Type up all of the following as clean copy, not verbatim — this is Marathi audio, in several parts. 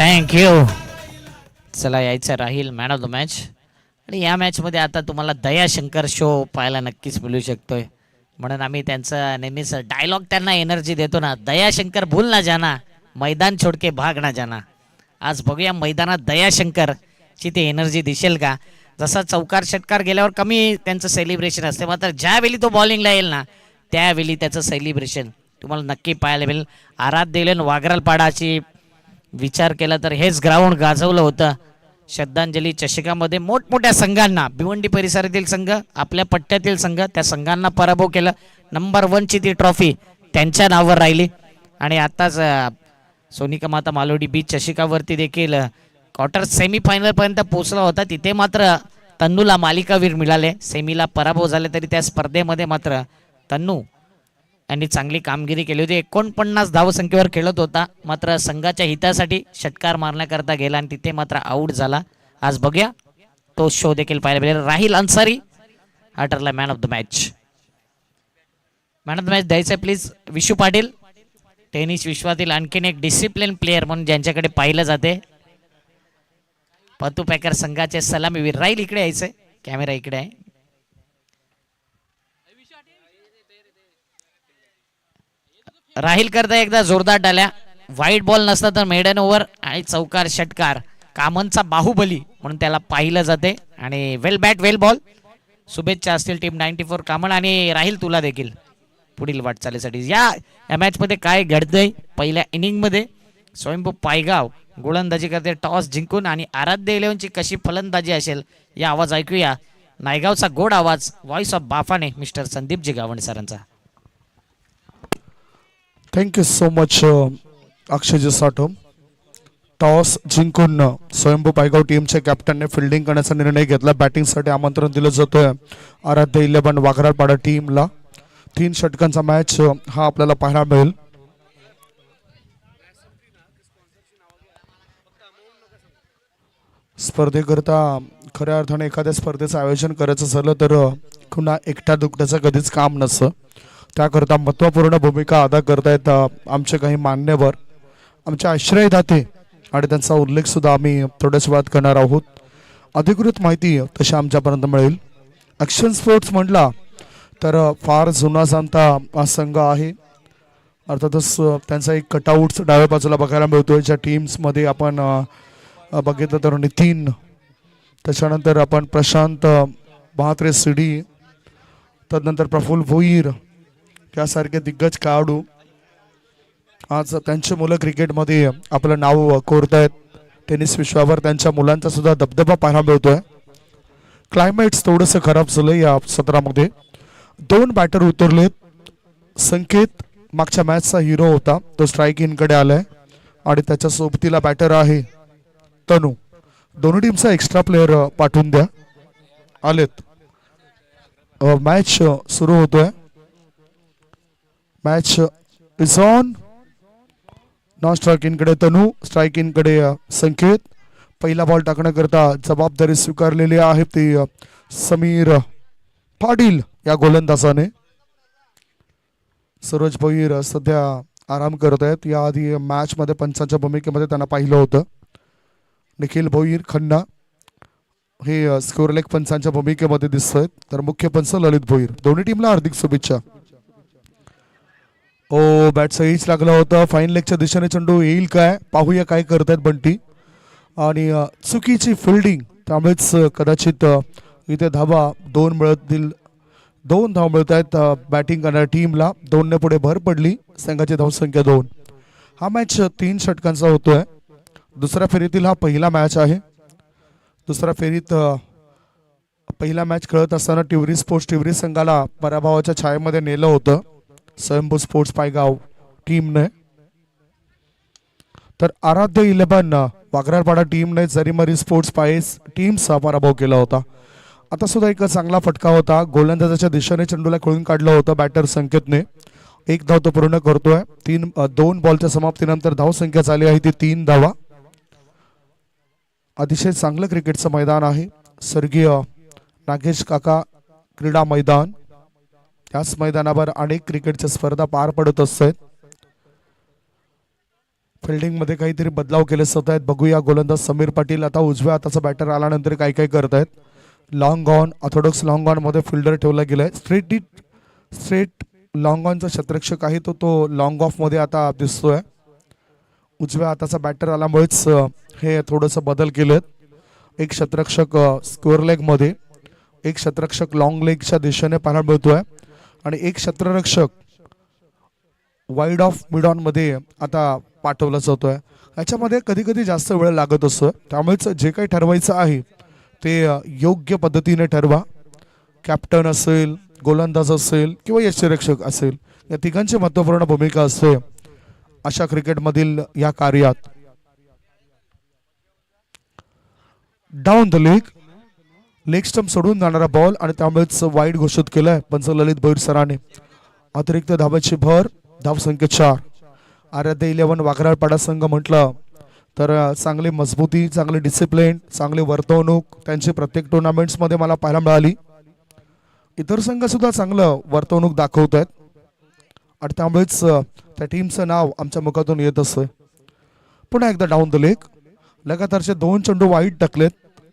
थँक्यू. चला यायचं राहील मॅन ऑफ द मॅच. आणि या मॅचमध्ये आता तुम्हाला दयाशंकर शो पाहायला नक्कीच मिळू शकतोय. म्हणून आम्ही त्यांचा नेहमीच डायलॉग त्यांना एनर्जी देतो ना, दयाशंकर भूल ना जाना, मैदान छोडके भाग ना जाना. आज बघूया मैदानात दयाशंकरची ते एनर्जी दिसेल का. जसा चौकार षटकार गेल्यावर कमी त्यांचं सेलिब्रेशन असते, मात्र ज्यावेळी तो बॉलिंगला येईल ना त्यावेळी त्याचं सेलिब्रेशन तुम्हाला नक्की पाहायला मिळेल. आराध्य दिलेन वागरालपाडाची विचार केला तर हेच ग्राउंड गाजवलं होतं. श्रद्धांजली चषकामध्ये मोठमोठ्या संघांना, भिवंडी परिसरातील संघ, आपल्या पट्ट्यातील संघ, त्या संघांना पराभव केलं. नंबर 1ची ती ट्रॉफी त्यांच्या नावावर राहिली. आणि आत्ताच सोनिका माता मालोडी बीच चषकावरती देखील क्वार्टर सेमीफायनलपर्यंत पोहोचला होता. तिथे मात्र तन्नूला मालिकावीर मिळाले. सेमीला पराभव झाले तरी त्या स्पर्धेमध्ये मात्र तन्नू यांनी चांगली कामगिरी केली होती. 49 धावसंख्येवर खेळत होता, मात्र संघाच्या हितासाठी षटकार मारण्याकरता गेला आणि तिथे मात्र आऊट झाला. आज बघूया तो शो देखील पाहायला मिळेल. राहिल अन्सारी हा ठरला man of the match. Man of the match द्यायचं प्लीज विशू पाटील, टेनिस विश्वातील आणखीन एक डिसिप्लिन प्लेयर म्हणून ज्यांच्याकडे पाहिलं जाते. पतू पॅकर संघाचे सलामीवीर. राहील इकडे यायचंय, कॅमेरा इकडे आहे. राहील करता एकदा जोरदार टाळ्या. व्हाईट बॉल नसता तर मेडन ओव्हर आणि चौकार षटकार. कामनचा बाहुबली म्हणून त्याला पाहिलं जाते. आणि वेल बॅट वेल बॉल. शुभेच्छा असतील टीम 94 कामन. आणि राहील तुला देखील पुढील वाटचालीसाठी. या मॅचमध्ये काय घडतंय, पहिल्या इनिंगमध्ये स्वयंभू पायगाव गोलंदाजी करते टॉस जिंकून, आणि आराध्य 11ची कशी फलंदाजी असेल या आवाज ऐकूया. नायगावचा गोड आवाज, व्हॉइस ऑफ बाफाने मिस्टर संदीपजी गावंडे सरांचा. Thank you so much Akshayji Sathav. Toss जिंकून स्वयंभू पायगाव टीमच्या कॅप्टनने फिल्डिंग करण्याचा निर्णय घेतला. बॅटिंगसाठी आमंत्रण दिलं जातोय आराध्य 11 वाघराळपाडा टीमला. 3 षटकांचा मॅच हा आपल्याला पाहायला मिळेल. स्पर्धेकरता खऱ्या अर्थाने एखाद्या स्पर्धेचं आयोजन करायचं झालं तर कुणा एकट्या दुकट्याचं कधीच काम नसतं. त्याकरता महत्त्वपूर्ण भूमिका अदा करतायत आमचे काही मान्यवर, आमचे आश्रयदाते, आणि त्यांचा उल्लेख सुद्धा आम्ही थोड्याच वेळात करणार आहोत. अधिकृत माहिती तशी आमच्यापर्यंत मिळेल. ॲक्शन स्पोर्ट्स म्हटला तर फार जुना जाणता संघ आहे. अर्थातच त्यांचा एक कटआउट डाव्या बाजूला बघायला मिळतोय. ज्या टीम्समध्ये आपण बघितलं तर नितीन, त्याच्यानंतर आपण प्रशांत महात्रे सिडी, तदनंतर प्रफुल्ल भोईर यासारखे दिग्गज खेळाडू आज त्यांचे मुलं क्रिकेटमध्ये आपलं नाव कोरतायत. टेनिस विश्वावर त्यांच्या मुलांचा सुद्धा दबदबा पाहायला मिळतोय. क्लायमेट्स थोडंसं खराब झालं या सत्रामध्ये. 2 बॅटर उतरलेत. संकेत मागच्या मॅचचा हिरो होता, तो स्ट्राईक इनकडे आलाय आणि त्याच्या सोबतीला बॅटर आहे तनू. दोन्ही टीमचा एक्स्ट्रा प्लेअर पाठवून द्या. आलेत. मॅच सुरू होतोय. Match is on. Non strike इनकडे तनू, स्ट्राईक इनकडे संकेत. पहिला बॉल टाकण्याकरता जबाबदारी स्वीकारलेली आहे ती समीर पाटील या गोलंदाजाने. सरोज भोईर सध्या आराम करत आहेत. याआधी मॅचमध्ये पंचांच्या भूमिकेमध्ये त्यांना पाहिलं होतं. निखिल भोईर खन्ना हे स्कोर लेग पंचांच्या भूमिकेमध्ये दिसत आहेत, तर मुख्य पंच ललित भोईर. दोन्ही टीमला हार्दिक शुभेच्छा. ओ बॅट सहीच लागला होता. फाईन लेगच्या दिशेने चेंडू येईल काय, पाहूया काय करतायत बंटी. आणि चुकीची फिल्डिंग, त्यामुळेच कदाचित इथे धावा 2 मिळतील. 2 धाव मिळत आहेत बॅटिंग करणाऱ्या टीमला. 2ने पुढे भर पडली. संघाची धावसंख्या 2. हा मॅच 3 षटकांचा होतोय. दुसऱ्या फेरीतील हा पहिला मॅच आहे. दुसऱ्या फेरीत पहिला मॅच खेळत असताना टिवरी स्पोर्ट्स टिवरी संघाला पराभवाच्या छायेमध्ये नेलं होतं स्वयंभू स्पोर्ट्स पायगाव टीमने. तर आराध्य 11 वाघराळपाडा टीमने जरीमरी स्पोर्ट्स पायस टीमचा पराभव केला होता. आता सुद्धा एक चांगला फटका होता. गोलंदाजाच्या दिशेने चेंडूला खेळून काढलं होतं बॅटर संकेतने. 1 धाव तो पूर्ण करतोय. 2 बॉलच्या समाप्तीनंतर धावसंख्या झाली आहे ती 3 धावा. अतिशय चांगलं क्रिकेटचं मैदान आहे. स्वर्गीय नागेश काका क्रीडा मैदान. त्याच मैदानावर अनेक क्रिकेटच्या स्पर्धा पार पडत असतात. फिल्डिंगमध्ये काहीतरी बदलाव केले जात आहेत. बघूया गोलंदाज समीर पाटील आता उजव्या हाताचा बॅटर आल्यानंतर काय काय करत आहेत. Long on Orthodox long on मध्ये फिल्डर ठेवला गेलाय. स्ट्रेट लॉंग ऑनचा क्षेत्ररक्षक आहे तो लॉंग ऑफ मध्ये आता दिसतोय. उजव्या हाताचा बॅटर आल्यामुळेच हे थोडंसं बदल केलेत. एक क्षेत्ररक्षक स्क्वेअर लेग मध्ये, एक क्षेत्ररक्षक लॉंग लेगच्या दिशेने पाहायला मिळतोय आणि एक क्षेत्ररक्षक वाईड ऑफ मिड ऑन मध्ये आता पाठवला जातोय. याच्यामध्ये कधी कधी जास्त वेळ लागत असतो, त्यामुळेच जे काही ठरवायचं आहे ते योग्य पद्धतीने ठरवा. कॅप्टन असेल, गोलंदाज असेल किंवा यष्टिरक्षक असेल, या तिघांची महत्त्वपूर्ण भूमिका असते अशा क्रिकेटमधील या कार्यात. डाऊन द लेग स्टंप सोडून जाणारा बॉल आणि त्यामुळेच वाईड घोषित केलाय पंच ललित भोईर सरांनी. अतिरिक्त धावाची भर, धाव संख्या 4. आराध्य 11 वाघराळपाडा संघ म्हटलं तर चांगली मजबूती, चांगली डिसिप्लिन, चांगली वर्तवणूक त्यांची प्रत्येक टुर्नामेंट्समध्ये मला पाहायला मिळाली. इतर संघ सुद्धा चांगलं वर्तवणूक दाखवत आहेत आणि त्यामुळेच त्या टीमचं नाव आमच्या मुखातून येत असतं. पुन्हा एकदा डाऊन द लेग, लगातारचे 2 चेंडू वाईट टाकलेत.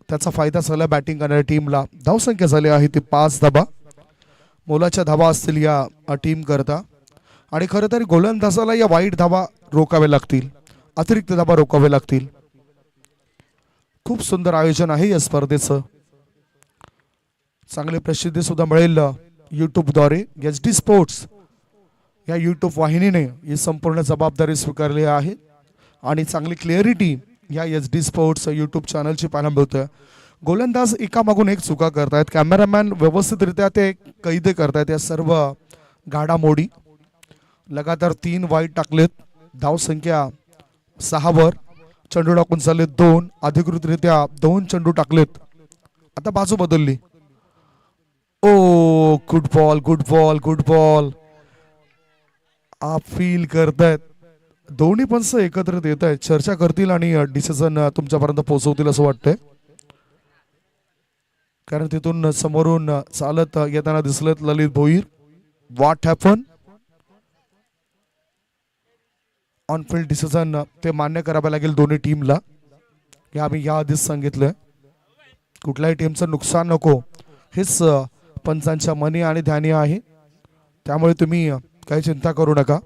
त्याचा फायदा झाला बॅटिंग करणाऱ्या टीमला. धावसंख्या झाली आहे ती 5 धाबा. मोलाच्या धाबा असतील या टीम करता आणि खरं तर गोलंदाजाला या वाईट धाबा रोकावे लागतील, अतिरिक्त धाबा रोकावे लागतील. खूप सुंदर आयोजन आहे या स्पर्धेचं. चांगली प्रसिद्धी सुद्धा मिळेल यूट्यूबद्वारे. HD स्पोर्ट्स या यूट्यूब वाहिनीने ही संपूर्ण जबाबदारी स्वीकारली आहे आणि चांगली क्लिअरिटी या HD स्पोर्ट्स यूट्यूब चॅनलची पाहायला मिळतोय. गोलंदाज एकामागून एक चुका करतायत, कॅमेरामॅन व्यवस्थितरित्या ते कैद करतायत या सर्व घडामोडी. लगातार 3 वाईट टाकलेत. धावसंख्या 6 वर. चेंडू टाकून झाले 2. अधिकृतरित्या 2 चेंडू टाकलेत. आता बाजू बदलली. Oh good ball, good ball, good ball. आप फील करतायत, दोन्ही पंच एकत्रित येत आहेत, चर्चा करतील आणि डिसिजन तुमच्यापर्यंत पोहोचवतील असं वाटतंय. कारण तिथून समोरून चालत येताना दिसलेत Lalit Bhoir. What happen? On field decision ते मान्य करावे लागेल दोन्ही टीमला. हे आम्ही याआधीच सांगितलंय. कुठल्याही टीमचं नुकसान नको हेच पंचांच्या मनी आणि ध्यानी आहे. त्यामुळे तुम्ही काही चिंता करू नका.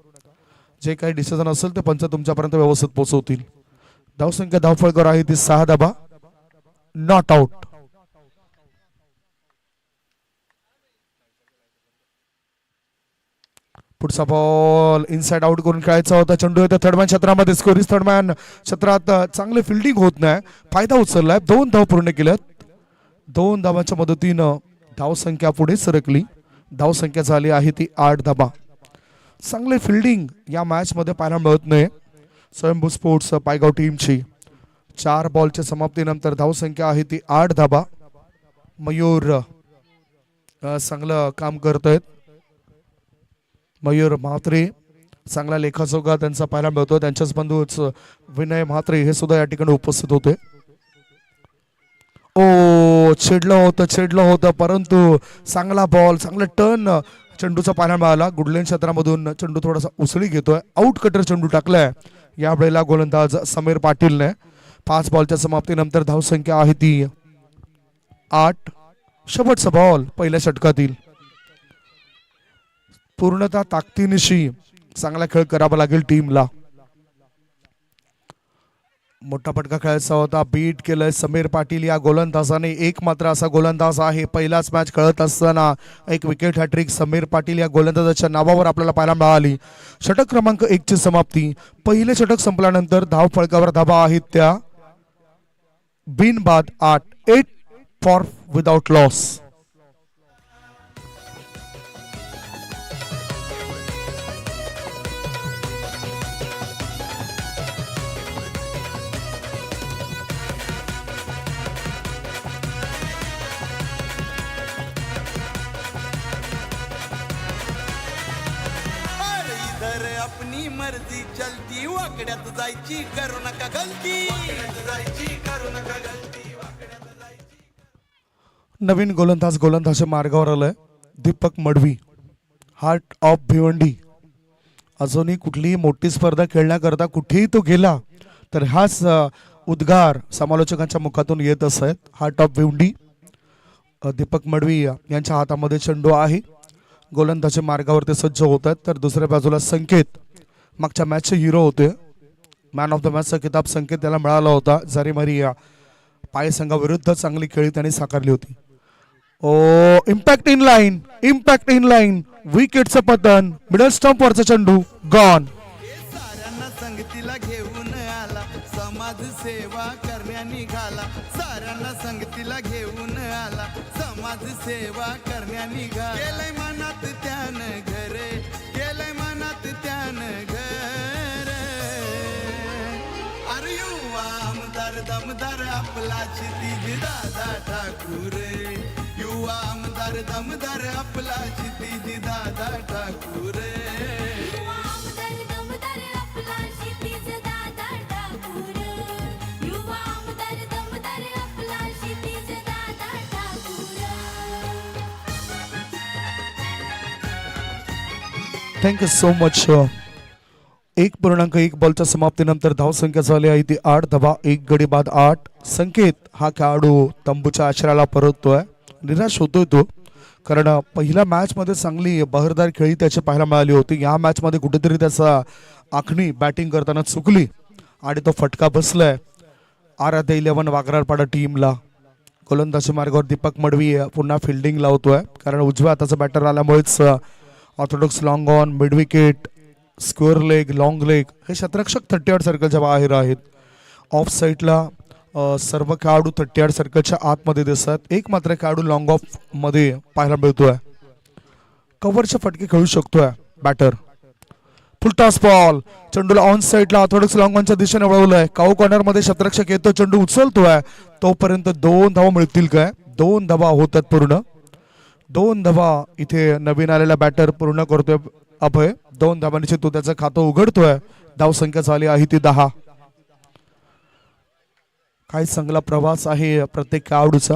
जे काही डिसिजन असेल ते पंच तुमच्यापर्यंत व्यवस्थित पोहोचवतील. धावसंख्या धावफळकर आहे ती 6 धाबा. Not out. पुढचा बॉल इनसाइड आउट करून खेळायचा होता. चेंडू येतो थर्डमॅन क्षेत्रामध्ये. स्कोरीज थर्डमॅन क्षेत्रात चांगले फिल्डिंग होत नाही. फायदा उचललाय. 2 धाव पूर्ण केल्यात. 2 धावांच्या मदतीनं धावसंख्या पुढे सरकली. धावसंख्या झाली आहे ती 8 धाबा. चांगले फिल्डिंग या मॅच मध्ये पाहायला मिळत नाही स्वयंभू स्पोर्ट्स पायगाव टीमची. 4 बॉलच्या समाप्तीनंतर धावसंख्या आहे ती 8 धाबा. मयूर चांगलं काम करत आहेत. मयूर म्हात्रे चांगला लेखाजोगा त्यांचा पाहायला मिळतो. त्यांच्याच बंधूच विनय म्हात्रे हे सुद्धा या ठिकाणी उपस्थित होते. ओ छेडलं होतं परंतु चांगला बॉल, चांगला टर्न चेंडूचा पाहायला मिळाला. गुडलेन क्षेत्रामधून चेंडू थोडासा उसळी घेतोय. आउट कटर चेंडू टाकलाय यावेळेला गोलंदाज समीर पाटीलने. 5 बॉलच्या समाप्तीनंतर धावसंख्या आहे ती 8. शेवटचा बॉल पहिल्या षटकातील. पूर्णतः ताकदीनिशी चांगला खेळ करावा लागेल टीमला. मोठा फटका खेळायचा होता. बीट केलंय समीर पाटील या गोलंदाजाने. एक मात्र असा गोलंदाज आहे. पहिलाच मॅच खेळत असताना एक विकेट हॅट्रिक समीर पाटील या गोलंदाजाच्या नावावर आपल्याला पाहायला मिळाली. षटक क्रमांक 1 ची समाप्ती. पहिले षटक संपल्यानंतर धाव फळकावर धाबा आहेत त्या बिनबाद 8 फॉर विदाउट लॉस. अपनी मर्जी चलती वाकड्यात जायची करू नका गलती. नवीन गोलंदाज मार्गावर आलाय. Deepak Madavi, heart of Bhiwandi. अजूनही कुठलीही मोठी स्पर्धा खेळण्याकरता कुठेही तो गेला तर हाच उद्गार समालोचकांच्या मुखातून येत असत. Heart of windy Deepak Madavi यांच्या हातामध्ये चेंडू आहे. गोलंदाजी मार्गावर ते सज्ज होत आहेत. तर दुसऱ्या बाजूला संकेत मागच्या मॅचचे हिरो होते. मॅन ऑफ द मॅचचा किताब संकेत त्याला मिळाला होता. जरी मारी पाय संघाविरुद्ध चांगली खेळी त्यांनी साकारली होती. Oh impact in line, impact in line, विकेटचं पतन, मिडल स्टंपवरचा चेंडू गॉन. साऱ्यांना संगतीला घेऊन आला, समाज सेवा करण्या निघाला. साऱ्यांना संगतीला घेऊन आला, समाज सेवा करण्या निघाला. केलंय मनात त्यानं घर, केलंय मनात त्यानं घर. अरे युवा आमदार दमदार आपला क्षितिज दादा ठाकूर. युवा आमदार दमदार आपला क्षितिज दादा ठाकूर. युवा आमदार दमदार आपला क्षितिज दादा ठाकूर. युवा आमदार दमदार आपला क्षितिज दादा ठाकूर. Thank you so much. 1.1 बॉलच्या समाप्तीनंतर धावसंख्या झाली आहे ती 8 धावा, 1 गडी बाद 8. संकेत हा खेळाडू तंबूच्या आश्रयाला परततोय. निराश होतोय तो, कारण पहिल्या मॅचमध्ये चांगली बहरदार खेळी त्याची पाहायला मिळाली होती. या मॅचमध्ये कुठेतरी त्याचा आखणी बॅटिंग करताना चुकली आणि तो फटका बसलाय आराध्य 11 वाघराळपाडा टीमला. गोलंदाजी मार्गावर दीपक मडवी पुन्हा फिल्डिंग लावतोय, कारण उजव्या हाताचा बॅटर आल्यामुळेच orthodox long on, mid wicket, square leg, long leg हे शतरक्षक 38 सर्कलच्या बाहेर आहेत. ऑफ साईडला सर्व खेळाडू 38 सर्कलच्या आतमध्ये दिसतात. एक मात्र खेळाडू लॉंग ऑफ मध्ये पाहायला मिळतोय. कव्हरचे फटके खेळू शकतोय बॅटर. फुलटॉस बॉल, चेंडूला ऑन साईडला ऑर्थोडॉक्स लॉंग ऑनच्या दिशेने वळवलंय. काऊ कॉर्नर मध्ये शतरक्षक येतो, चेंडू उचलतोय. तोपर्यंत 2 धावा मिळतील काय? 2 धावा होतात पूर्ण. 2 धावा इथे नवीन आलेला बॅटर पूर्ण करतोय अभय. 2 धावांची तो त्याचं खातं उघडतोय. धावसंख्या झाली आहे ती 10. काय चांगला प्रवास आहे प्रत्येक खेळाडूचा.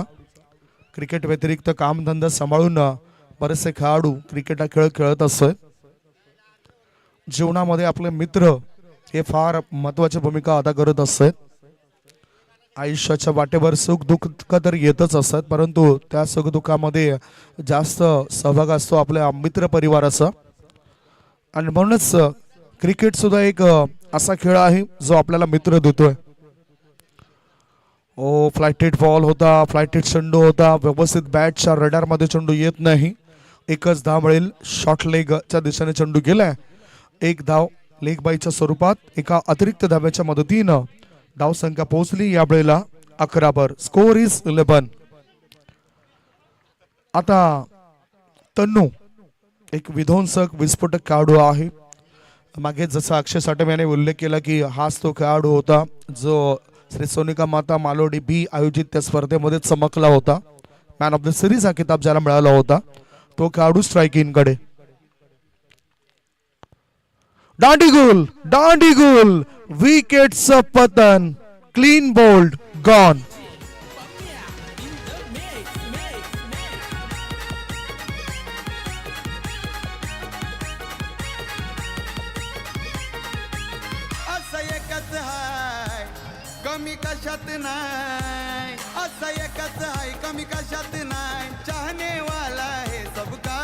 क्रिकेट व्यतिरिक्त कामधंदा सांभाळून बरेचसे खेळाडू क्रिकेट हा खेळ खेळत असतात. जीवनामध्ये आपले मित्र हे फार महत्वाची भूमिका अदा करत असतात. आयुष्याच्या वाटेवर सुख दुःख तर येतच असतात, परंतु त्या सुख दुःखामध्ये जास्त सहभाग असतो आपल्या मित्र परिवाराचा. आणि म्हणूनच क्रिकेट सुद्धा एक असा खेळ आहे जो आपल्याला मित्र देतोय. ओ फ्लायटेड बॉल होता, फ्लायटेड चेंडू होता. व्यवस्थित बॅटच्या रडार मध्ये चेंडू येत नाही. एकच धाव मिळेल. शॉर्ट लेगच्या दिशेने चेंडू गेलाय. 1 धाव लेग बाईच्या स्वरूपात एका अतिरिक्त धाव्याच्या मदतीनं धावसंख्या पोहोचली या वेळेला 11 स्कोर इज 11. आता तन्नू एक विध्वंसक विस्फोटक खेळाडू आहे. मागे जसं अक्षय साठम याने उल्लेख केला की हाच तो खेळाडू होता जो श्री सोनिका माता मालोडी बी आयोजित त्या स्पर्धेमध्ये चमकला होता. मॅन ऑफ द सिरीज हा किताब ज्याला मिळाला होता तो खेळाडू स्ट्रायकिंग कडे. दांडीगुल, दांडीगुल, विकेटचं पतन, क्लीन बोल्ड गॉन. असं एकच हाय कमी कशात नाय, असं एकच हाय कमी कशात नाय. चाहने वाला है सबका.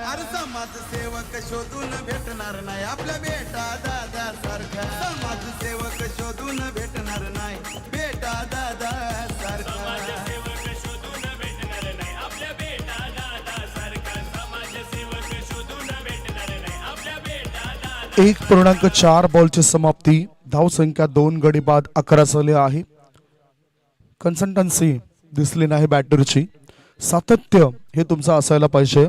अरे समाजसेवक शोधून भेटणार नाही आपल्या बेटा दादा सारखा. समाजसेवक शोधून भेटणार नाही बेटा दादा सारखा. 1.4 बॉलची समाप्ती. धावसंख्या 2 गडी बाद 11 झाली आहे. कन्सिस्टन्सी दिसली नाही बॅटरची. सातत्य हे तुमचं असायला पाहिजे.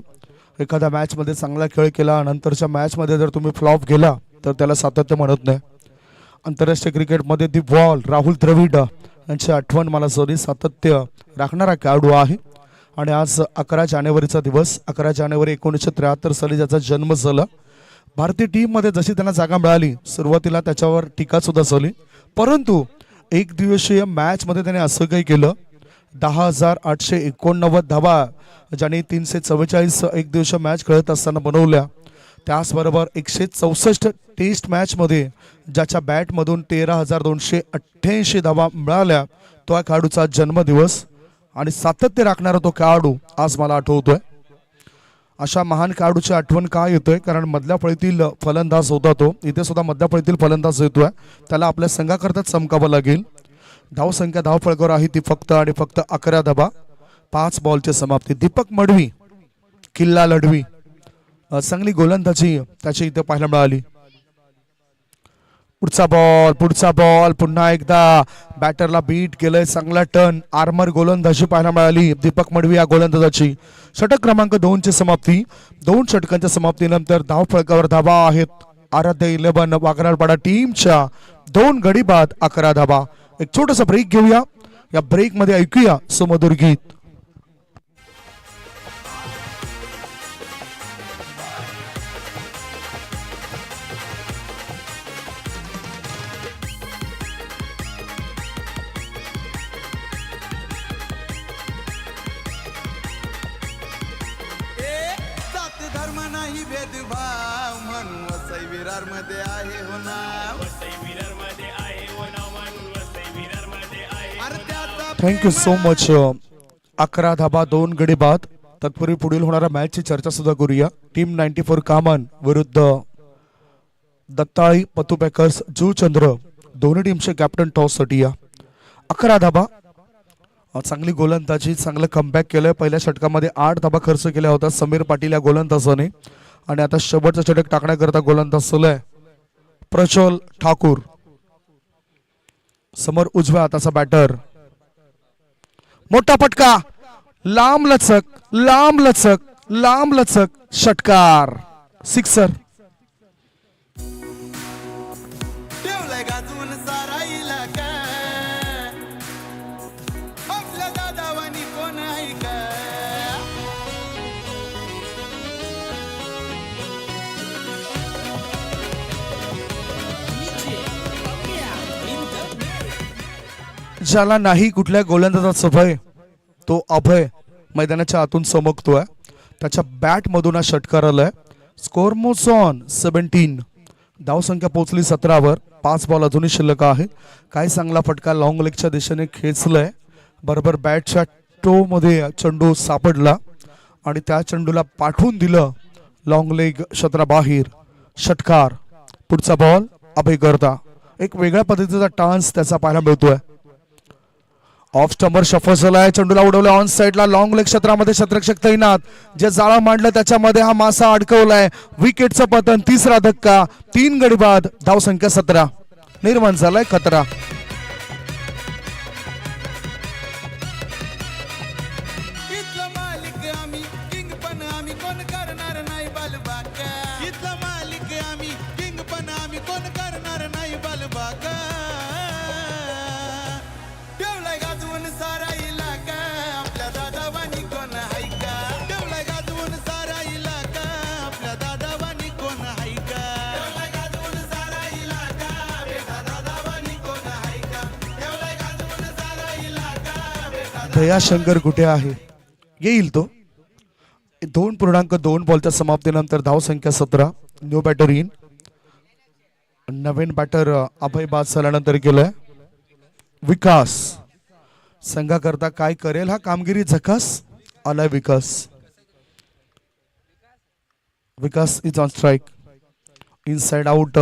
एखाद्या मॅच मध्ये चांगला खेळ केला, नंतरच्या मॅच मध्ये जर तुम्ही फ्लॉप गेला तर त्याला सातत्य म्हणत नाही. आंतरराष्ट्रीय क्रिकेटमध्ये दी बॉल राहुल द्रविड यांची आठवण मला सॉरी सातत्य राखणारा खेळाडू आहे. आणि आज 11 जानेवारीचा दिवस. 11 जानेवारी 1973 साली ज्याचा जन्म झाला. भारतीय टीम मध्ये जशी त्यांना जागा मिळाली, सुरुवातीला त्याच्यावर टीका सुद्धा झाली, परंतु एक दिवसीय मॅच मध्ये त्याने असं काही केलं. 10,889 धावा ज्यांनी 344 एक दिवसीय मॅच खेळत असताना बनवल्या. त्याचबरोबर 164 टेस्ट मॅचमध्ये ज्याच्या बॅटमधून 13,288 धावा मिळाल्या तो या खेळाडूचा जन्मदिवस आणि सातत्य राखणारा तो खेळाडू आज मला आठवतोय. अशा महान खेळाडूची आठवण का येतोय कारण मधल्या फळीतील फलंदाज होता तो. इथे सुद्धा मधल्या फळीतील फलंदाज येतोय. त्याला आपल्या संघाकरताच चमकावं लागेल. धावसंख्या धावफळकावर आहे ती फक्त आणि फक्त 11 धावा 5 बॉलची समाप्ती. दीपक मडवी किल्ला लढवी चांगली गोलंदाजी त्याची इथे पाहायला मिळाली. पुढचा बॉल पुन्हा एकदा बॅटरला बीट केलंय. चांगला टर्न आर्मर गोलंदाजी पाहायला मिळाली दीपक मडवी या गोलंदाजाची. षटक क्रमांक 2 ची समाप्ती. 2 षटकांच्या समाप्तीनंतर धावफळकावर धावा आहेत आराध्य 11 वाघराळपाडा टीमच्या 2 गडी बाद 11 धावा. एक छोटासा ब्रेक घेऊया. या ब्रेक मध्ये ऐकूया सुमधुर गीत. जात धर्म नाही भेदभाव म्हणून वसई विरार मध्ये आहे हो नाव. अरे त्याचा थँक्यू सो मच. 11 धाबा 2 गडी बाद. तत्पूर्वी पुढील होणाऱ्या मॅचची चर्चा सुद्धा करूया. टीम 94 कामन विरुद्ध दत्ताळी पतू पॅकर्स जुचंद्र दोन्ही टीमचे कॅप्टन टॉस साठी या. 11 धाबा चांगली गोलंदाजी चांगलं कमबॅक केलंय. पहिल्या षटकामध्ये 8 धाबा खर्च केल्या होत्या समीर पाटील या गोलंदाजाने आणि आता शेवटचं षटक टाकण्याकरता गोलंदाज सुलय प्रज्वल ठाकूर. समोर उजव्या हाताचा बॅटर. मोठा फटका लांब लचक षटकार सिक्सर. ठेवलाय गाजून सारा इलाका आपल्या दादावानी कोण आहे का. ज्याला नाही कुठल्या गोलंदाजाचा भय तो अभय मैदानाच्या आतून चमकतोय. त्याच्या बॅट मधून हा षटकार आलाय. स्कोर मोज ऑन 17. धावसंख्या पोहोचली 17 वर. 5 बॉल अजूनही शिल्लक आहे. काय चांगला फटका लॉंग लेगच्या दिशेने खेचलाय. बरोबर बॅटच्या टो मध्ये चेंडू सापडला आणि त्या चेंडूला पाठवून दिलं लॉंग लेग क्षेत्राबाहेर. षटकार. पुढचा बॉल अभय करता. एक वेगळ्या पद्धतीचा टान्स त्याचा पाहायला मिळतोय. ऑफ स्टंबर शफल झालाय. चेंडूला उडवलं ऑन साइडला लॉंग लेग क्षेत्रामध्ये क्षेत्ररक्षक तैनात. जे जाळं मांडलं त्याच्यामध्ये हा मासा अडकवलाय. विकेटचं पतन. तिसरा धक्का. 3 गडी बाद. धावसंख्या 17. निर्माण झालाय खतरा. इथला मालिक आम्ही किंग पण आम्ही कोण करणार नाही बालबाका. इथला मालिक आम्ही किंग पण आम्ही कोण करणार नाही बालबाका. ठेवलाय गाजवून सारा इलाका आपल्या दादावानी कोण आहे का. ठेवलाय गाजवून सारा इलाका आपल्या दादावानी कोण आहे का. ठेवलाय गाजवून सारा इलाका बेटा दादावानी कोण आहे का. ठेवलाय गाजवून सारा इलाका बेटा. दयाशंकर कुठे आहे. येईल तो. 2.2 बॉलच्या समाप्तीनंतर धावसंख्या 17. New batter in. नवीन बॅटर अभय बाद झाल्यानंतर केलंय विकास. संघाकरता काय करेल हा कामगिरी झकास. आलाय Vikas is on strike. Inside out.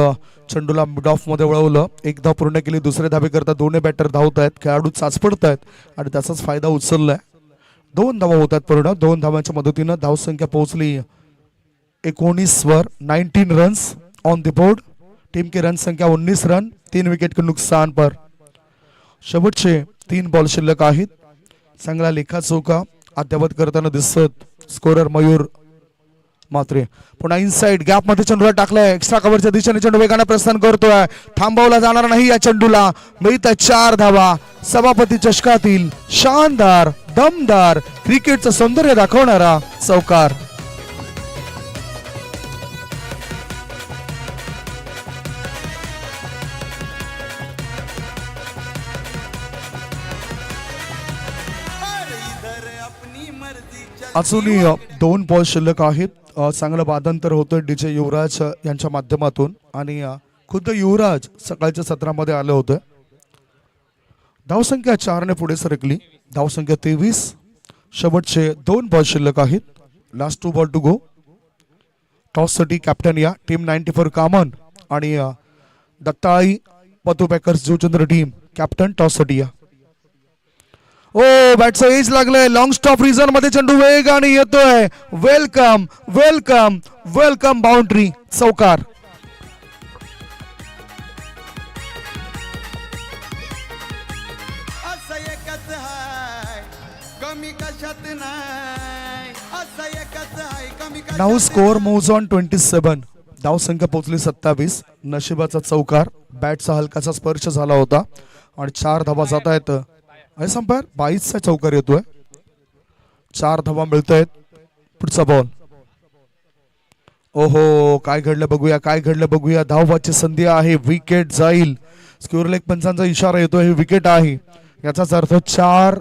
चेंडूला मिड ऑफ मध्ये वळवलं. एक धाव पूर्ण केली. दुसऱ्या धावे करता दोन्ही बॅटर धावत आहेत. खेळाडू चाचपडत आहेत आणि त्याचाच फायदा उचललाय. 2 धावा होतात पूर्ण. 2 धावांच्या मदतीनं धावसंख्या पोहोचली 19 वर. 19 runs on the board. Team की रन संख्या 19 रन. 3 विकेट के नुकसान पर. शेवटचे 3 बॉल शिल्लक आहेत. चांगला लेखाचोखा अद्यावत करताना दिसत स्कोरर मयूर मात्रे. पुन्हा इनसाइड गॅप मध्ये चेंडूला टाकलाय. एक्स्ट्रा कव्हरच्या दिशेने चेंडू वेगाने प्रस्थान करतोय. थांबवला जाणार नाही या चेंडूला. मिळतात 4 धावा. सभापती चषकातील शानदार दमदार क्रिकेटचं सौंदर्य दाखवणारा चौकार. अरे इधर अपनी मर्जी चल. अजूनही 2 बॉल शिल्लक आहेत. चांगलं वादन तर होतं DJ युवराज यांच्या माध्यमातून आणि खुद्द युवराज सकाळच्या सत्रामध्ये आलं होतं. धावसंख्या 4 ने पुढे सरकली. धावसंख्या 23. शेवटचे 2 बॉल शिल्लक आहेत. Last 2 ball to go. टॉससाठी कॅप्टन या टीम 94 कामन आणि दत्ताई पतू पॅकर्स जुचंद्र टीम कॅप्टन टॉससाठी या. ओ बॅटचा एज लागलाय. लॉंग स्टॉप रिझन मध्ये चेंडू वेगाने येतोय. वेलकम वेलकम वेलकम बाउंड्री चौकार. असं एकच हाय कमी कशात नाही. असं एकच हाय कमी नाऊ कशात स्कोअर मूव्स ऑन 27. धावसंख्या पोहोचली 27. नशिबाचा चौकार. बॅटचा हलकाचा स्पर्श झाला होता आणि 4 धावा जात आहेत. संपायर 22चा चौकार येतोय. 4 धावा मिळत आहेत. पुढचा बॉल. ओहो काय घडलं बघूया काय घडलं बघूया. धावबाची संधी आहे. विकेट जाईल. स्क्वेअर लेग पंचांचा इशारा येतोय. हे विकेट आहे. याचाच अर्थ 4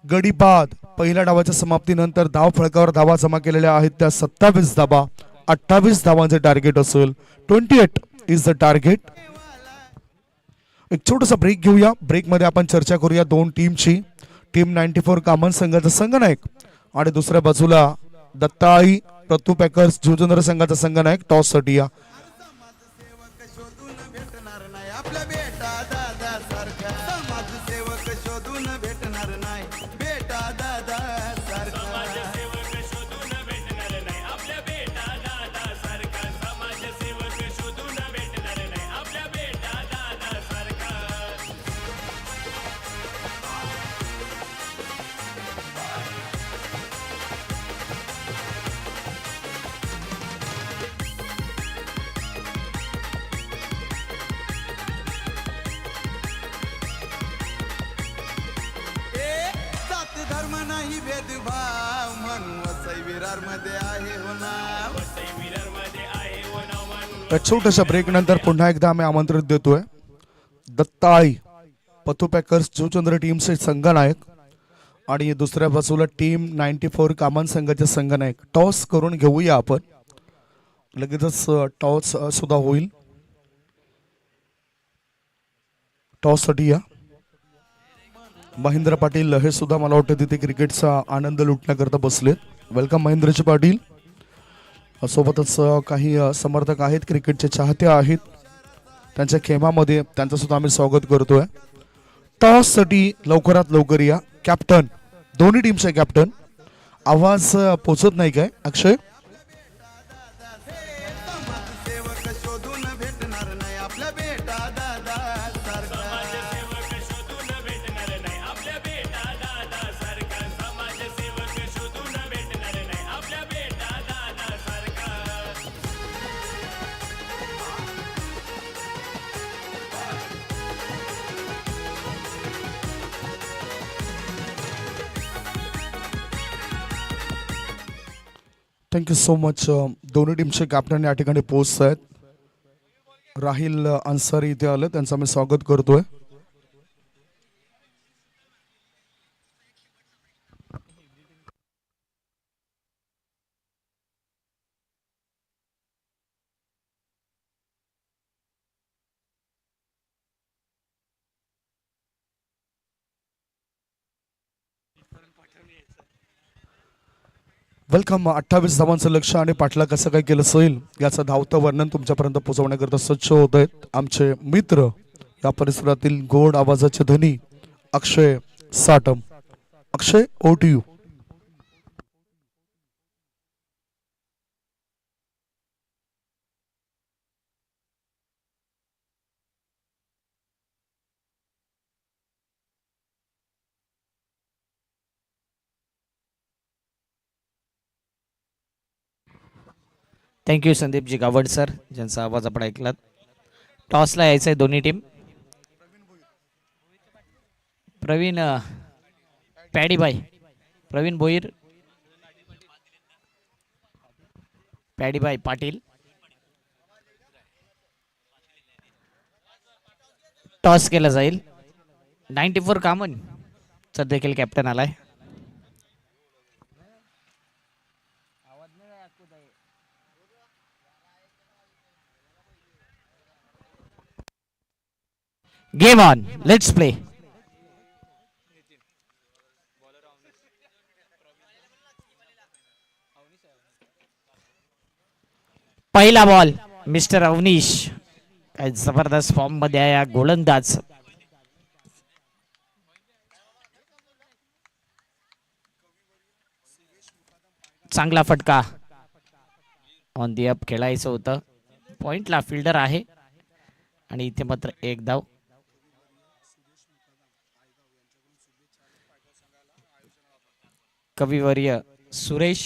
गडी बाद. पहिल्या डावाच्या समाप्तीनंतर धाव फळकावर धावा जमा केलेल्या आहेत त्या 27 धावा. 28 धावांचे टार्गेट असेल. 28 इज द टार्गेट. एक छोटासा ब्रेक घेऊया. ब्रेक मध्ये आपण चर्चा करूया 2 टीमची. टीम 94 कामन संघाचा संघनायक आणि दुसऱ्या बाजूला दत्ताई प्रतू पॅकर्स जुचंद्र संघाचा संघनायक टॉस साठी या. समाजसेवक शोधून भेटणार नाही आपल्या बेटा दादा सारखा. समाजसेवक शोधून भेटणार नाही बेटा दादा सारखा. जात धर्म नाही भेदभाव म्हणून वसई विरार मध्ये आहे हो नाव. या छोट्याशा ब्रेक नंतर पुन्हा एकदा आम्ही आमंत्रित देतोय दत्ताई पथू पॅकर्स जुचंद्र टीमचे संघनायक आणि दुसऱ्या बाजूला टीम 94 कामन संघाचे संघनायक. टॉस करून घेऊया आपण. लगेचच टॉस सुद्धा होईल. टॉस साठी या. महेंद्र पाटील हे सुद्धा मला वाटतं तिथे क्रिकेटचा आनंद लुटण्याकरता बसलेत. वेलकम महेंद्रजी पाटील. सोबतच काही समर्थक आहेत क्रिकेटचे चाहते आहेत. त्यांच्या खेमामध्ये त्यांचं सुद्धा आम्ही स्वागत करतोय. टॉस साठी लवकरात लवकर या. कॅप्टन दोन्ही टीमचे कॅप्टन. आवाज पोचत नाही काय अक्षय? समाजसेवक शोधून भेटणार नाही आपल्या बेटा दादा सारखा. Thank you so much. दोन्ही टीमचे कॅप्टन या ठिकाणी पोहोचत आहेत. राहिल अन्सारी इथे आले. त्यांचं मी स्वागत करतोय. वेलकम. 28 धावांचं लक्ष आणि पाटला कसं काय केलं असेल याचं धावतं वर्णन तुमच्यापर्यंत पोहोचवण्याकरता सज्ज होत आहेत आमचे मित्र या परिसरातील गोड आवाजाचे धनी Akshay Satam. Akshay over to you. Thank you Sandeepji Gawad sir, ज्यांचा आवाज आपण ऐकलात. टॉसला यायचं आहे दोन्ही टीम. प्रवीण पॅडीबाई, प्रवीण भोईर, पॅडीबाई पाटील. टॉस केला जाईल. 94 कामन चा देखील कॅप्टन आलाय. Game on, let's play. पहिला बॉल मिस्टर अवनीश, काय जबरदस्त फॉर्म मध्ये आहे गोलंदाज. चांगला फटका, ऑन दी अप खेळायचं होतं. पॉइंटला फिल्डर आहे आणि इथे मात्र एक धाव. कविवर्य सुरेश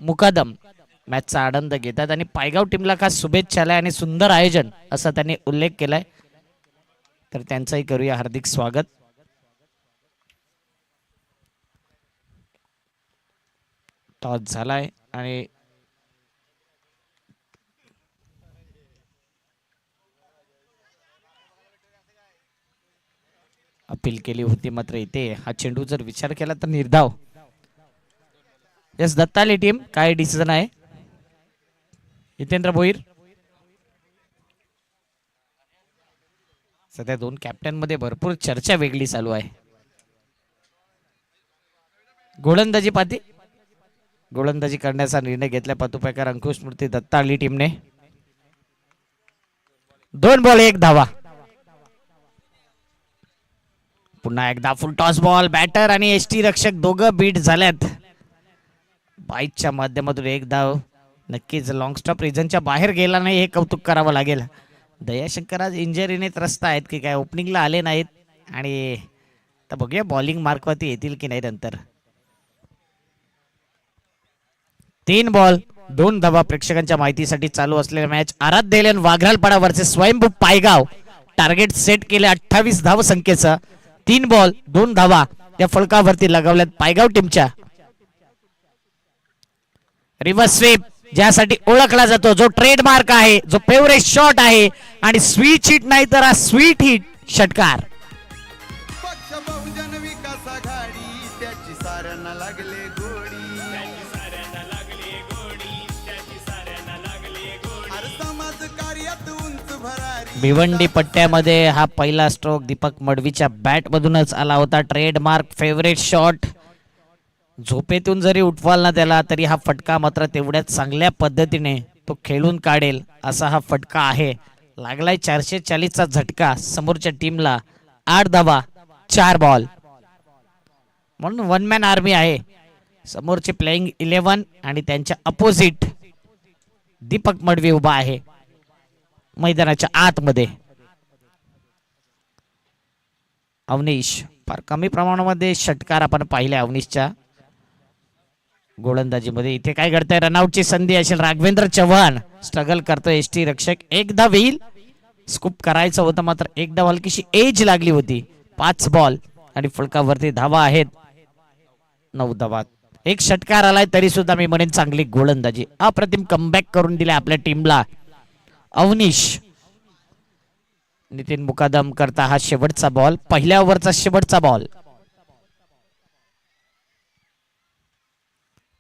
मुकादम मॅचचा आनंद घेतात आणि पायगाव टीमला खास शुभेच्छालय आणि सुंदर आयोजन असा त्यांनी उल्लेख केलाय, तर त्यांचंही करूया हार्दिक स्वागत. टॉस झालाय आणि अपील केली होती, मात्र इथे हा चेंडू जर विचार केला तर निर्धाव. यस, दत्ताली टीम काय डिसिजन आहे? हितेंद्र भोईर. सध्या दोन कॅप्टन मध्ये भरपूर चर्चा वेगळी चालू आहे. गोलंदाजी पाती, गोलंदाजी करण्याचा निर्णय घेतला पातुपेकर अंकुश स्मृती दत्ताली टीमने. 2 बॉल 1 धावा. पुन्हा एकदा फुल टॉस बॉल. बॅटर आणि एसटी रक्षक दोघं बीट झाल्यात. बाईकच्या माध्यमातून 1 धाव. नक्कीच लॉंग स्टॉप रिजनच्या बाहेर गेला नाही, हे कौतुक करावं लागेल. दयाशंकर आज इंजरीने त्रस्त आहेत की काय, ओपनिंगला आले नाहीत आणि आता बघूया बॉलिंग मार्कवरती येतील की नाही नंतर. 3 बॉल 2 धावा. प्रेक्षकांच्या माहितीसाठी चालू असलेल्या मॅच आराध्य एलेन वाघरालपाडा वर्सेस स्वयंभू पायगाव. टार्गेट सेट केले 28 धाव संख्येचं. 3 बॉल 2 धावा या फलकावरती लगावल्यात पायगाव टीमच्या. रिव्हर्स स्वीप ज्यासाठी ओळखला जातो, जो ट्रेडमार्क आहे, जो फेवरेट शॉट आहे आणि स्वीट हिट नाही तर स्वीट हिट षटकार. पक्ष बहुजन विकास आघाडी त्याची साऱ्यांना लागले गोडी. अरे समाज कार्यात उंच भरारी. भिवंडी पट्ट्यामध्ये हा पहिला स्ट्रोक दीपक मडवीच्या बॅट मधूनच आला होता. Trademark favourite shot. झोपेतून जरी उठवाल ना त्याला तरी हा फटका मात्र तेवढ्याच चांगल्या पद्धतीने तो खेळून काढेल असा हा फटका आहे. लागलाय 440चा झटका समोरच्या टीमला. 8 धावा 4 बॉल, म्हणून 1 मॅन आर्मी आहे समोरचे प्लेइंग 11 आणि त्यांच्या अपोजिट दीपक मडवी उभा आहे मैदानाच्या आतमध्ये. अवनीश फार कमी प्रमाणामध्ये षटकार आपण पाहिले अवनीशच्या गोलंदाजीमध्ये. इथे काय घडतंय, रनआउटची संधी असेल. राघवेंद्र चव्हाण स्ट्रगल करतोय एसटी रक्षक. एकदा होईल, स्कूप करायचं होतं मात्र एकदा हलकीशी एज लागली होती. 5 बॉल आणि फलकावरती धावा आहेत 9 धावा. 1 षटकार आलाय तरी सुद्धा मी म्हणेन चांगली गोलंदाजी. अप्रतिम कमबॅक करून दिले आपल्या टीमला अवनीश. नितीन मुकादम करता हा शेवटचा बॉल, पहिल्या ओव्हरचा शेवटचा बॉल.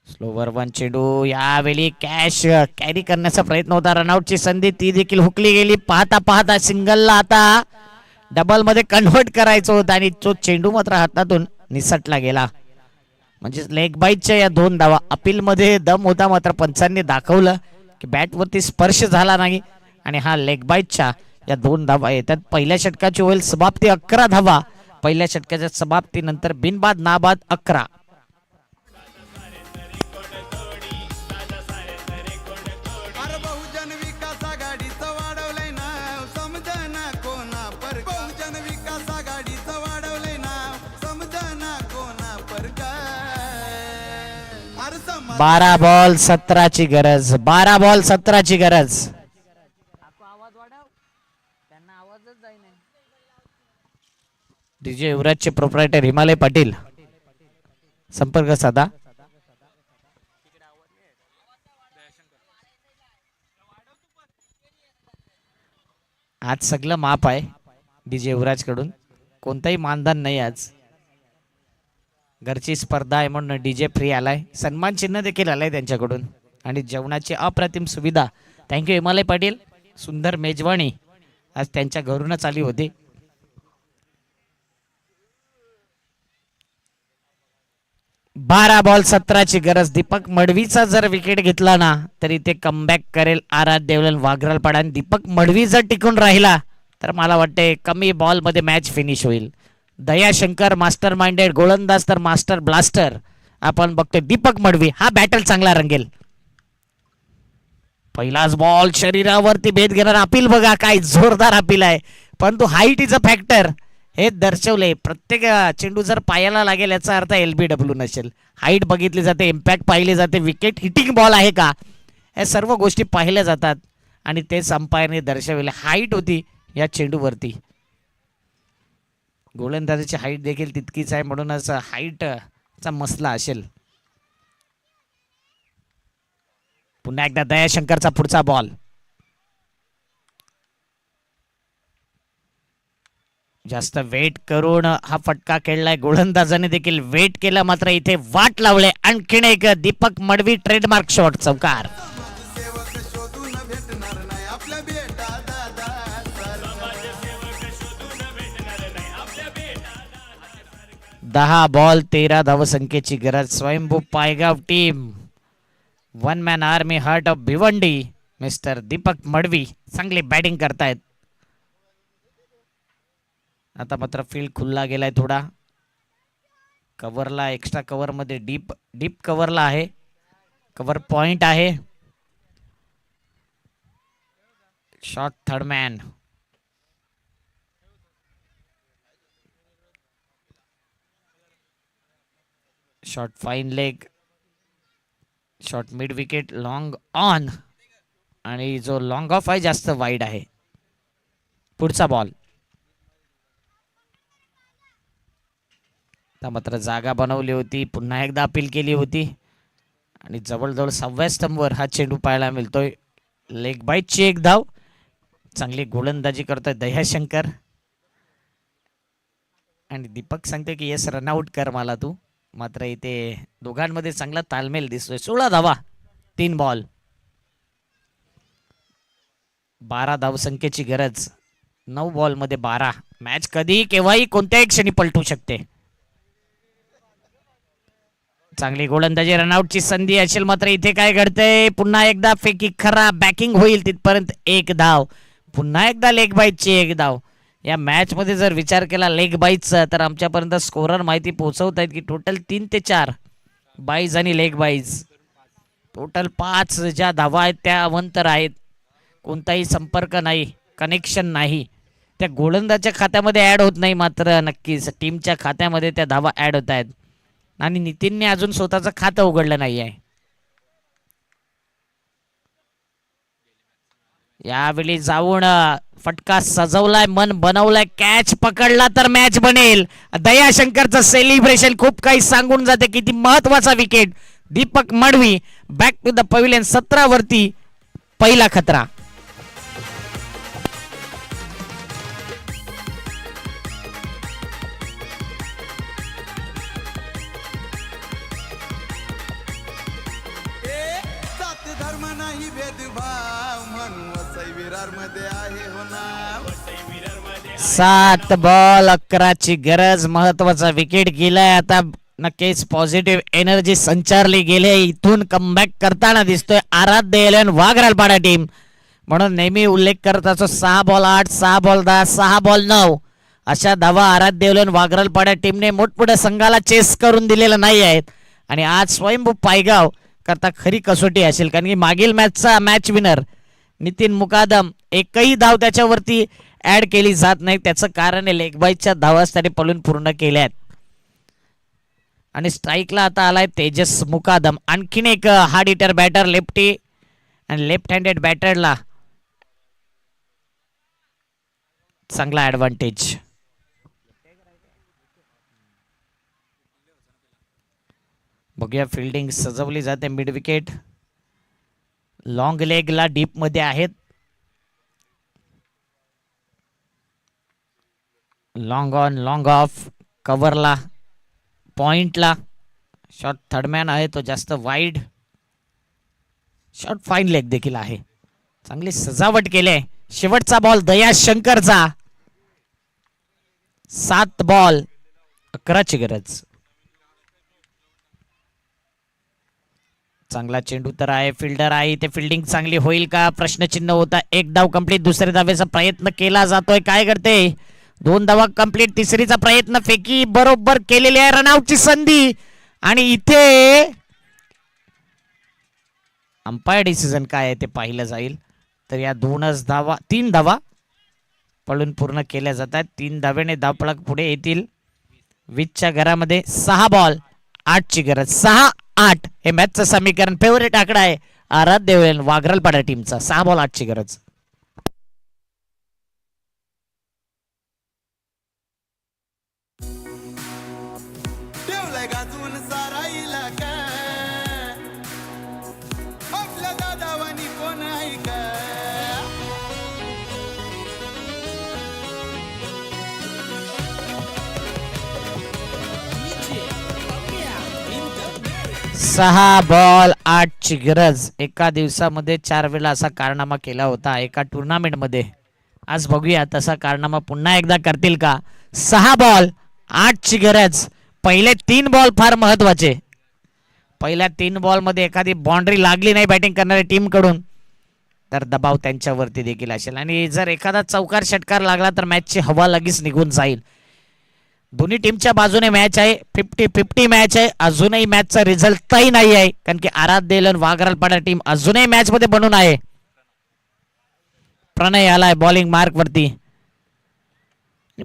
स्लोवर 1 चेंडू यावेळी कॅश कॅरी करण्याचा प्रयत्न होता. रनआउटची संधी ती देखील हुकली गेली. पाहता पाहता सिंगलला आता डबल मध्ये कन्व्हर्ट करायचं होतं आणि तो चेंडू मात्र हातातून निसटला गेला. म्हणजे लेग बाईटच्या या 2 धावा. अपील मध्ये दम होता मात्र पंचांनी दाखवलं की बॅट वरती स्पर्श झाला नाही आणि हा लेग बाईटच्या या 2 धावा येतात. पहिल्या षटकाची होईल समाप्ती 11 धावा. पहिल्या षटकाच्या समाप्तीनंतर बिनबाद नाबाद 11. अरे बहुजन विकास आघाडीचं वाढवलंय नाव, समजना कोणा पर. बहुजन विकास आघाडीचं वाढवलंय नाव, समजना कोणा पर. अरे समाज 12 बॉल 17ची गरज. 12 बॉल 17ची गरज. डीजे युवराजचे प्रोप्रायटर हिमालय पाटील संपर्क साधा. आज सगळं माप आहे डीजे युवराज कडून, कोणताही मानधन नाही आज. घरची स्पर्धा आहे म्हणून डीजे फ्री आलाय. सन्मान चिन्ह देखील आलाय त्यांच्याकडून आणि जेवणाची अप्रतिम सुविधा. थँक्यू हिमालय पाटील. सुंदर मेजवानी आज त्यांच्या घरूनच आली होती. 12 बॉल 17ची गरज. दीपक मडवीचा जर विकेट घेतला ना तरी ते कमबॅक करेल आराध्य देवलन वाघरालपाडा. आणि दीपक मडवी जर टिकून राहिला तर मला वाटते कमी बॉल मध्ये मॅच फिनिश होईल. दयाशंकर मास्टर माइंडेड गोलंदाज तर मास्टर ब्लास्टर. आपण बघतोय दीपक मडवी हा बॅटल चांगला रंगेल. पहिलाच बॉल शरीरावरती भेद घेणार अपील बघा काय जोरदार अपील आहे. परंतु हाईट इज अ फॅक्टर हे दर्शवले. प्रत्येक चेंडू जर पायाला लागेल याचा अर्थ LBW नसेल. हाईट बघितली जाते, इम्पॅक्ट पाहिले जाते, विकेट हिटिंग बॉल आहे का या सर्व गोष्टी पाहिल्या जातात आणि तेच अंपायरने दर्शवले. हाईट होती या चेंडूवरती. गोलंदाजाची हाईट देखील तितकीच आहे म्हणूनच हाईटचा मसला असेल. पुन्हा एकदा दयाशंकरचा पुढचा बॉल. जास्त वेट करून हा फटका खेळलाय. गोलंदाजाने देखील वेट केला मात्र इथे वाट लावले. आणखीन एक दीपक मडवी ट्रेडमार्क शॉट चौकार. सेवक शोधून भेटणार नाही आपल्या बेटा दादा. 10 बॉल 13 धावसंख्येची गरज. Swayambhu Paygaon team one man army heart of Bhiwandi mister Deepak Madvi चांगली बॅटिंग करतायत. आता मात्र फील्ड खुल्ला गेलाय थोडा. कव्हरला एक्स्ट्रा कव्हर मध्ये डीप कव्हरला आहे. कव्हर पॉइंट आहे. Shot third man. Shot fine leg. Shot mid wicket long on आणि जो लॉंग ऑफ आहे जास्त वाईड आहे. पुढचा बॉल. मात्र जागा बनवली होती. पुन्हा एकदा अपील केली होती आणि जवळजवळ 6व्या स्तंभवर हा चेंडू पाहायला मिळतोय. लेग बाईटची एक धाव. चांगली गोलंदाजी करतोय दयाशंकर आणि दीपक सांगतोय की येस रनआउट कर मला तू. मात्र इथे दोघांमध्ये चांगला तालमेल दिसतोय. 16 धावा 3 बॉल. 12 धावसंख्येची गरज. 9 बॉल मध्ये 12. मॅच कधी केव्हाही कोणत्याही क्षणी पलटू शकते. चांगली गोलंदाजी रनआउटची संधी असेल मात्र इथे काय घडतंय. पुन्हा एकदा फेकी खरा बॅकिंग होईल तिथपर्यंत 1 धाव. पुन्हा एकदा लेग बाईटची 1 धाव. या मॅच मध्ये जर विचार केला लेग बाईजचा तर आमच्यापर्यंत स्कोरर माहिती पोहोचवत आहेत की टोटल 3 ते 4 बाईज आणि लेग बाईज. टोटल 5 ज्या धावा आहेत त्या अवंतर आहेत. कोणताही संपर्क नाही, कनेक्शन नाही. त्या गोलंदाजच्या खात्यामध्ये ऍड होत नाही मात्र नक्कीच टीमच्या खात्यामध्ये त्या धावा ऍड होत आहेत. आणि नितीनने अजून स्वतःचं खातं उघडलं नाही आहे. यावेळी जाऊन फटका सजवलाय, मन बनवलाय, कॅच पकडला तर मॅच बनेल. दयाशंकरचं सेलिब्रेशन खूप काही सांगून जाते. किती महत्वाचा wicket. Deepak Madvi back to the pavilion. 17 वरती पहिला खतरा. जात धर्म नाही भेदभाव म्हणून वसई विरार मध्ये आहे हो नाव. 7 बॉल 11ची गरज. महत्वाचा विकेट गेलाय. आता नक्कीच पॉझिटिव्ह एनर्जी संचारली गेले. इथून कमबॅक करताना दिसतोय आराध्य देवलन वाघरालपाडा टीम. म्हणून नेहमी उल्लेख करत असतो 6 बॉल 8, 6 बॉल 10, 6 बॉल 9 अशा धावा आराध्य देवलन वाघरालपाडा टीमने मोठमोठ्या संघाला चेस करून दिलेलं नाही आहेत. आणि आज स्वयंभू पायगाव करता खरी कसोटी असेल कारण की मागील मॅचचा मॅच विनर नितीन मुकादम एकही धाव त्याच्यावरती ऍड केली जात नाही. त्याचं कारण आहे लेग बाईटच्या धावाच त्याने पळून पूर्ण केल्या आहेत. आणि स्ट्राईकला आता आलाय तेजस मुकादम. आणखीन एक हार्ड हिटर बॅटर लेफ्टी आणि लेफ्ट हँडेड बॅटरला चांगला ऍडव्हान्टेज. बघूया फिल्डिंग सजवली जाते. मिड विकेट लॉंग लेगला डीप मध्ये आहेत. Long on long off. कव्हरला पॉइंटला. शॉट थर्डमॅन आहे तो जास्त वाईड. शॉट फाईन लेग देखील आहे. चांगली सजावट केली. शेवटचा बॉल दयाशंकरचा. 7 बॉल 11ची गरज. चांगला चेंडू तर आहे, फिल्डर आहे, ते फिल्डिंग चांगली होईल का प्रश्नचिन्ह होता. एक धाव कंप्लीट, दुसऱ्या धावेचा प्रयत्न केला जातोय, काय करते, 2 धावा कंप्लीट, तिसरीचा प्रयत्न, फेकी बरोबर केलेली आहे, रनआउटची संधी. आणि इथे अंपायर डिसिजन काय आहे ते पाहिलं जाईल. तर या 3 धावा पळून पूर्ण केल्या जातात. 3 धावेने धावपळक पुढे येतील. 20च्या घरामध्ये 6 बॉल 8ची गरज. 6-8 हे मॅचचं समीकरण, फेवरेट आकडा आहे आराध्य वाघरलपाडा टीमचा. 6 बॉल 8ची गरज. ठेवलाय गाजवून सारा इलाका, आपल्या दादावानी कोण आहे का. सहा बॉल 8ची गरज. एका दिवसामध्ये 4 वेळा असा कारनामा केला होता एका टुर्नामेंटमध्ये. आज बघूया तसा कारनामा पुन्हा एकदा करतील का. 6 बॉल 8ची गरज. पहिले 3 बॉल फार महत्वाचे. पहिल्या 3 बॉल मध्ये एखादी बाउंड्री लागली नाही बॅटिंग करणाऱ्या टीम कडून तर दबाव त्यांच्यावरती देखील असेल. आणि जर एखादा चौकार षटकार लागला तर मॅचची हवा लगेच निघून जाईल. दोन्ही टीमच्या बाजूने मॅच आहे, 50-50 मॅच आहे. अजूनही मॅचचा रिझल्ट तही नाही आहे, कारण की आराध्य वाघरलपाडा टीम अजूनही मॅच मध्ये बनून आहे. प्रणय आलाय बॉलिंग मार्क वरती.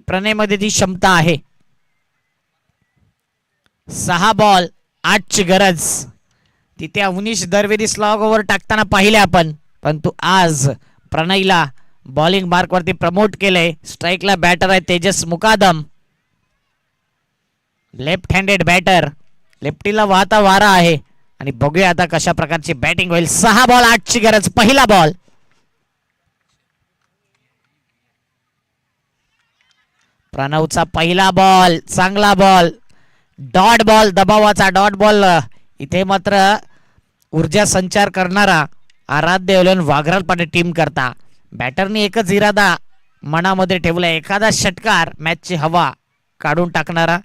प्रणय मध्ये ती क्षमता आहे. 6 बॉल 8ची गरज. तिथे अवनीश दरवेदी स्लॉग ओव्हर टाकताना पाहिले आपण, परंतु आज प्रणयला बॉलिंग मार्क वरती प्रमोट केलंय. स्ट्राईकला बॅटर आहे तेजस मुकादम, लेफ्ट हँडेड बॅटर. लेफ्टीला वाहता वारा आहे. आणि बघूया आता कशा प्रकारची बॅटिंग होईल. 6 बॉल 8ची गरज. पहिला बॉल. प्रणवचा पहिला बॉल, चांगला बॉल, डॉट बॉल, दबावाचा डॉट बॉल. इथे मात्र ऊर्जा संचार करणारा आराध्य वाघरलपाडा टीम करता. बॅटरनी एकच इरादा मनामध्ये ठेवला, एखादा षटकार मॅचची हवा काढून टाकणारा.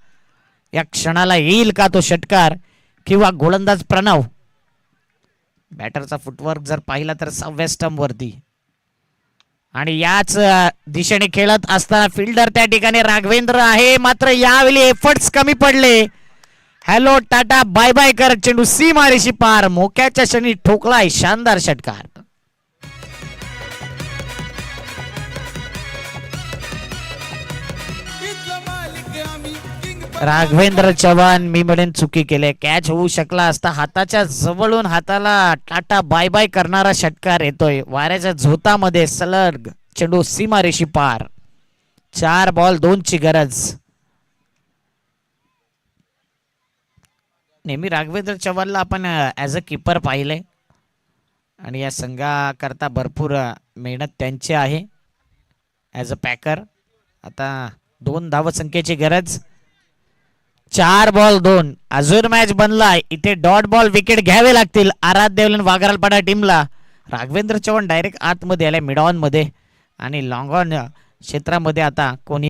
या क्षणाला येईल का तो षटकार किंवा गोलंदाज प्रणव. बॅटरचा फुटवर्क जर पाहिला तर 6व्या स्टंप वरती. आणि याच दिशेने खेळत असताना फिल्डर त्या ठिकाणी राघवेंद्र आहे, मात्र यावेळी एफर्ट्स कमी पडले. हॅलो टाटा बाय बाय कर चेंडू सीमारेषी पार. मोक्याच्या क्षणी ठोकलाय शानदार षटकार. इथला मालिक आम्ही किंग राघवेंद्र चव्हाण मी म्हणेन चुकी केले. कॅच होऊ शकला असता. हाताच्या जवळून हाताला टाटा बाय बाय करणारा षटकार येतोय. वाऱ्याच्या झोतामध्ये सलग चेंडू सीमारेषी पार. 4 बॉल 2ची गरज. नेहमी राघवेंद्र चव्हाणला आपण ॲज अ कीपर पाहिले आणि या संघाकरता भरपूर मेहनत त्यांची आहे ॲज अ पॅकर. आता 2 धावसंख्येची गरज. 4 बॉल 2. अजून मॅच बनलाय. इथे डॉट बॉल विकेट घ्यावे लागतील आराध्य वाघरलपाडा टीमला. राघवेंद्र चव्हाण डायरेक्ट आतमध्ये आलाय मिड ऑन मध्ये आणि लॉंग ऑन क्षेत्रामध्ये आता कोणी